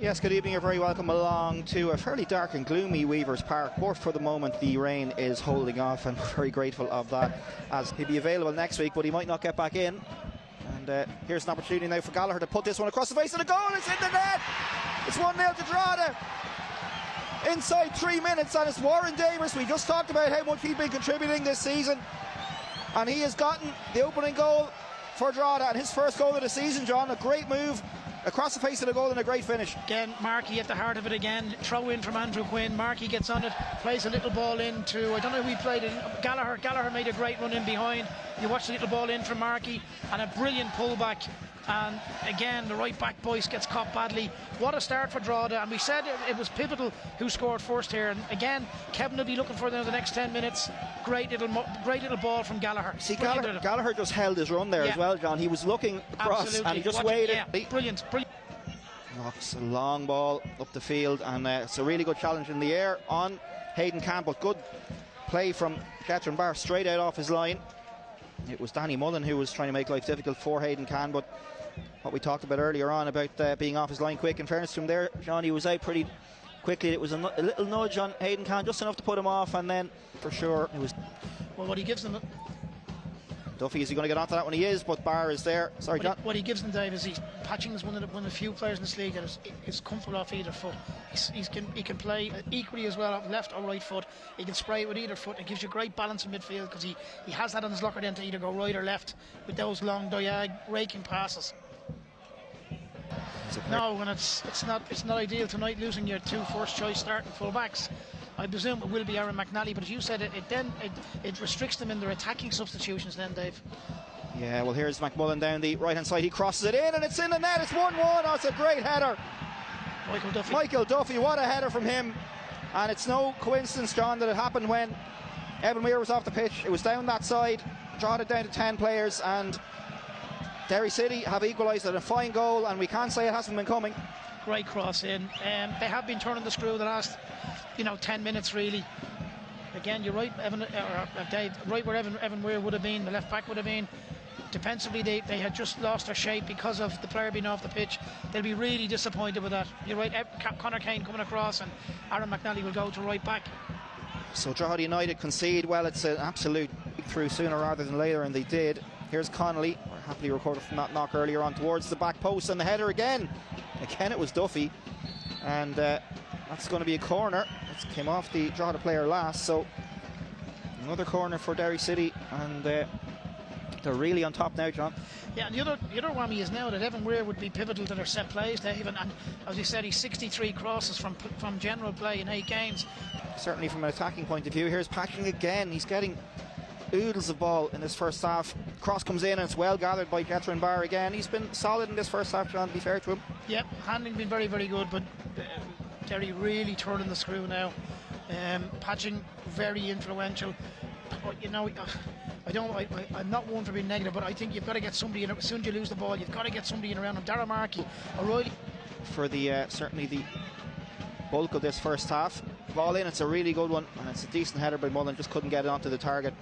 Yes, good evening. You're very welcome along to a fairly dark and gloomy Weavers Park, but for the moment the rain is holding off, and we're very grateful of that, as he'll be available next week, but he might not get back in. And here's an opportunity now for Gallagher to put this one across the face of the goal. It's in the net. It's 1-0 to Drogheda. Inside 3 minutes, and it's Warren Davis. We just talked about how much he's been contributing this season, and he has gotten the opening goal for Drogheda, and his first goal of the season, John. A great move across the face of the goal and a great finish. Again, Markey at the heart of it again. Throw in from Andrew Quinn. Markey gets on it, plays a little ball into, I don't know who he played in, Gallagher. Gallagher made a great run in behind. You watch the little ball in from Markey, and a brilliant pullback. And again, the right back Boyce gets caught badly. What a start for Drogheda, and we said it was pivotal who scored first here. And again, Kevin will be looking for them in the next 10 minutes. Great little ball from Gallagher. See, Gallagher just held his run there as well, John. He was looking across. Absolutely. And he just waited. Yeah, brilliant. Knocks a long ball up the field, and it's a really good challenge in the air on Hayden Campbell. Good play from Catherine Barr straight out off his line. It was Danny Mullen who was trying to make life difficult for Hayden Can, but what we talked about earlier on about being off his line quick, in fairness to him there, John, he was out pretty quickly. It was a little nudge on Hayden Can, just enough to put him off, and then for sure it was... Well, what he gives them... Duffy, is he going to get onto that when he is, but Barr is there. Sorry, John. What he gives them, Dave, is Patching is one of the few players in this league that is comfortable off either foot. He can play equally as well off left or right foot. He can spray it with either foot. It gives you great balance in midfield, because he has that on his locker then to either go right or left with those long raking passes. No, and it's not ideal tonight, losing your two first choice starting full backs. I presume it will be Aaron McNally, but as you said, it restricts them in their attacking substitutions then, Dave. Yeah, well, here's McMullen down the right hand side. He crosses it in, and it's in the net. It's 1-1. Oh, it's a great header. Michael Duffy, what a header from him. And it's no coincidence, John, that it happened when Evan Weir was off the pitch. It was down that side, drawed it down to 10 players, and Derry City have equalised at a fine goal, and we can't say it hasn't been coming. Great cross in. They have been turning the screw the last 10 minutes really. Again, you're right, Evan, Dave, right where Evan Weir would have been, the left back would have been. Defensively, they had just lost their shape because of the player being off the pitch. They'll be really disappointed with that. You're right, Conor Kane coming across, and Aaron McNally will go to right back. So Drogheda United concede. Well, it's an absolute breakthrough sooner rather than later, and they did. Here's Connolly, happily recorded from that knock earlier on, towards the back post, and the header again. Again, it was Duffy, and that's going to be a corner. It came off the Drogheda player last, so another corner for Derry City, and they're really on top now, John. Yeah, and the other whammy is now that Evan Weir would be pivotal to their set plays, Dave, and as you said, he's 63 crosses from general play in 8 games. Certainly from an attacking point of view. Here's Patching again. He's getting oodles of ball in this first half. Cross comes in, and it's well gathered by Catherine Barr again. He's been solid in this first half, John, to be fair to him. Yep, handling been very, very good, but Derry really turning the screw now. Patching very influential. I'm not one for being negative, but I think you've got to get somebody in. As soon as you lose the ball, you've got to get somebody in around him. Darragh Markey, O'Reilly. For the certainly the bulk of this first half. Ball in, it's a really good one, and it's a decent header by Mullen, just couldn't get it onto the target.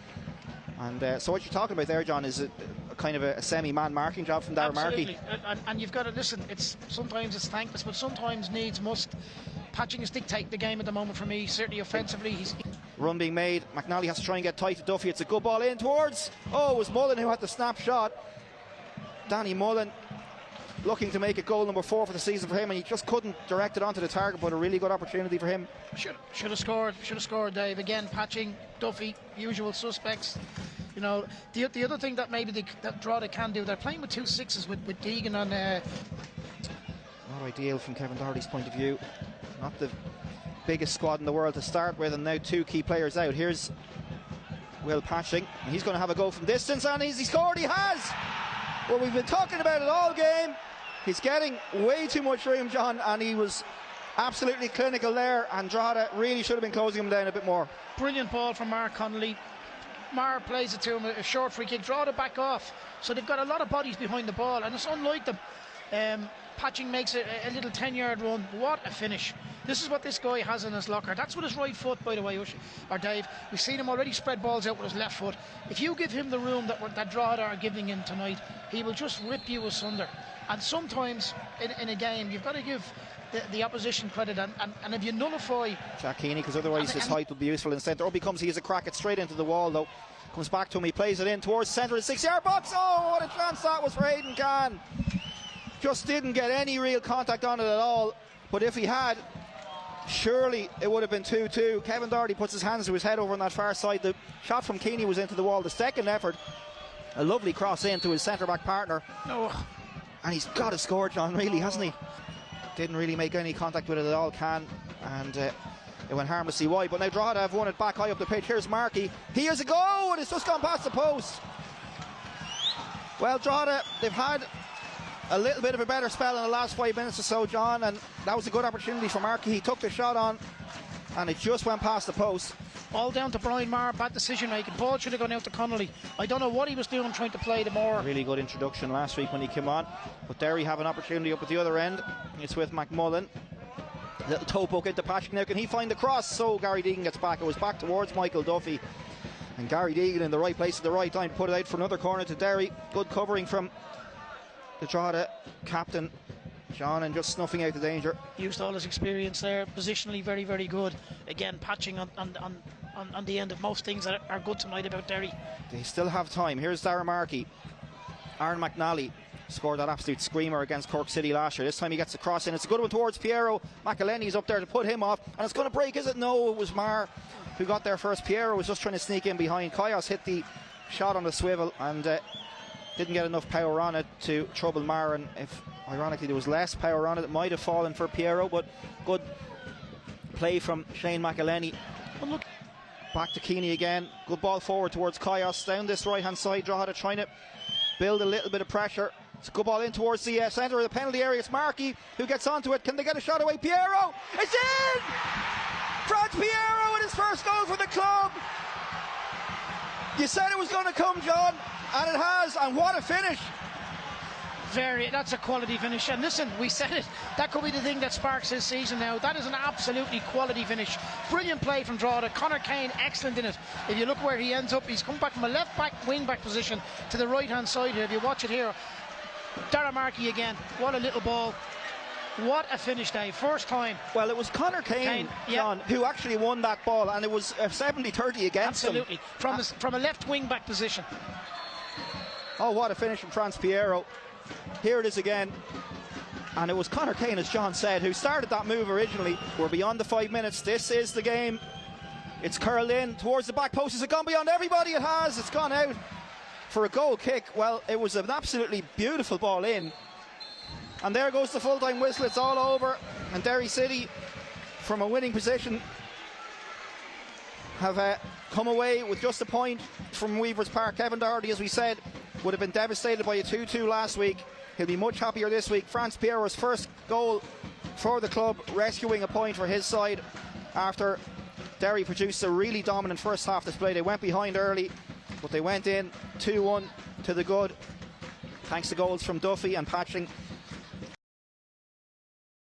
And so what you're talking about there, John, is a kind of a semi-man marking job from Darragh Markey. And you've got to listen, sometimes it's thankless, but sometimes needs must. Patching is dictating the game at the moment for me, certainly offensively. Run being made, McNally has to try and get tight to Duffy. It's a good ball in towards, it was Mullen who had the snap shot. Danny Mullen looking to make it goal number 4 for the season for him, and he just couldn't direct it onto the target, but a really good opportunity for him. Should have scored, Dave. Again, Patching, Duffy, usual suspects. The other thing that maybe that Drogheda can do, they're playing with 2 6s with Deegan on. Not ideal from Kevin Doherty's point of view. Not the biggest squad in the world to start with, and now 2 key players out. Here's Will Patching, and he's going to have a go from distance, and he scored. He has. Well, we've been talking about it all game. He's getting way too much room, John, and he was absolutely clinical there, and Drogheda really should have been closing him down a bit more. Brilliant ball from Mark Connolly. Marr plays it to him, a short free kick. Drogheda back off, so they've got a lot of bodies behind the ball, and it's unlike them. Patching makes a little 10-yard run. What a finish. This is what this guy has in his locker. That's with his right foot, by the way, or Dave. We've seen him already spread balls out with his left foot. If you give him the room that Drogheda are giving him tonight, he will just rip you asunder. And sometimes in a game, you've got to give the opposition credit, and if you nullify Jack Keeney, because otherwise his height would be useful in centre. Up he comes, he has a crack it straight into the wall though. Comes back to him, he plays it in towards the centre of the 6-yard box. Oh, what a chance that was for Aidan Cann. Just didn't get any real contact on it at all, but if he had, surely it would have been 2-2. Kevin Doherty puts his hands to his head over on that far side. The shot from Keeney was into the wall. The second effort, a lovely cross in to his centre back partner. And he's got to score, John, really, hasn't he? Didn't really make any contact with it at all, Cann, and it went harmlessly wide. But now Drogheda have won it back high up the pitch. Here's Markey. Here's a goal, and it's just gone past the post. Well, Drogheda, they've had a little bit of a better spell in the last 5 minutes or so, John, and that was a good opportunity for Markey. He took the shot on, and it just went past the post. All down to Brian Maher, bad decision making. Ball should have gone out to Connolly. I don't know what he was doing trying to play the more. Really good introduction last week when he came on. But Derry have an opportunity up at the other end. It's with McMullen. Little toe poke into Patrick. Now can he find the cross? So Gary Deegan gets back. It was back towards Michael Duffy. And Gary Deegan in the right place at the right time, put it out for another corner to Derry. Good covering from the Drogheda captain, John, and just snuffing out the danger. Used all his experience there. Positionally very, very good. Again, patching on the end of most things that are good tonight about Derry. They still have time. Here's Darragh Markey. Aaron McNally scored that absolute screamer against Cork City last year. This time he gets the cross in. It's a good one towards Piero. McElhenny's up there to put him off, and it's going to break, is it? No, it was Maher who got there first. Piero was just trying to sneak in behind. Kayos hit the shot on the swivel and didn't get enough power on it to trouble Maher, and if ironically there was less power on it, it might have fallen for Piero, but good play from Shane McElhenny. But look, back to Keeney again. Good ball forward towards Kayos down this right hand side. Drogheda trying to build a little bit of pressure. It's a good ball in towards the centre of the penalty area. It's Markey who gets onto it. Can they get a shot away? Piero! It's in! Franz Piero with his first goal for the club. You said it was going to come, John, and it has, and what a finish. That's a quality finish, and listen, we said it, that could be the thing that sparks his season now. That is an absolutely quality finish. Brilliant play from Drogheda. Connor Kane, excellent in it. If you look where he ends up, he's come back from a left back, wing back position to the right hand side here. If you watch it here, Darragh Markey again, what a little ball. What a finish, Dave. First time. Well, it was Connor Kane, John, who actually won that ball, and it was 70-30 against him. Absolutely. From a left wing back position. Oh, what a finish from Franz Piero. Here it is again. And it was Connor Kane, as John said, who started that move originally. We're beyond the 5 minutes. This is the game. It's curled in towards the back post. Has it gone beyond everybody? It has. It's gone out for a goal kick. Well, it was an absolutely beautiful ball in. And there goes the full-time whistle. It's all over. And Derry City, from a winning position, have come away with just a point from Weavers Park. Kevin Doherty, as we said, would have been devastated by a 2-2 last week. He'll be much happier this week. Franz Piero's first goal for the club, rescuing a point for his side after Derry produced a really dominant first half display. They went behind early, but they went in 2-1 to the good, thanks to goals from Duffy and Patching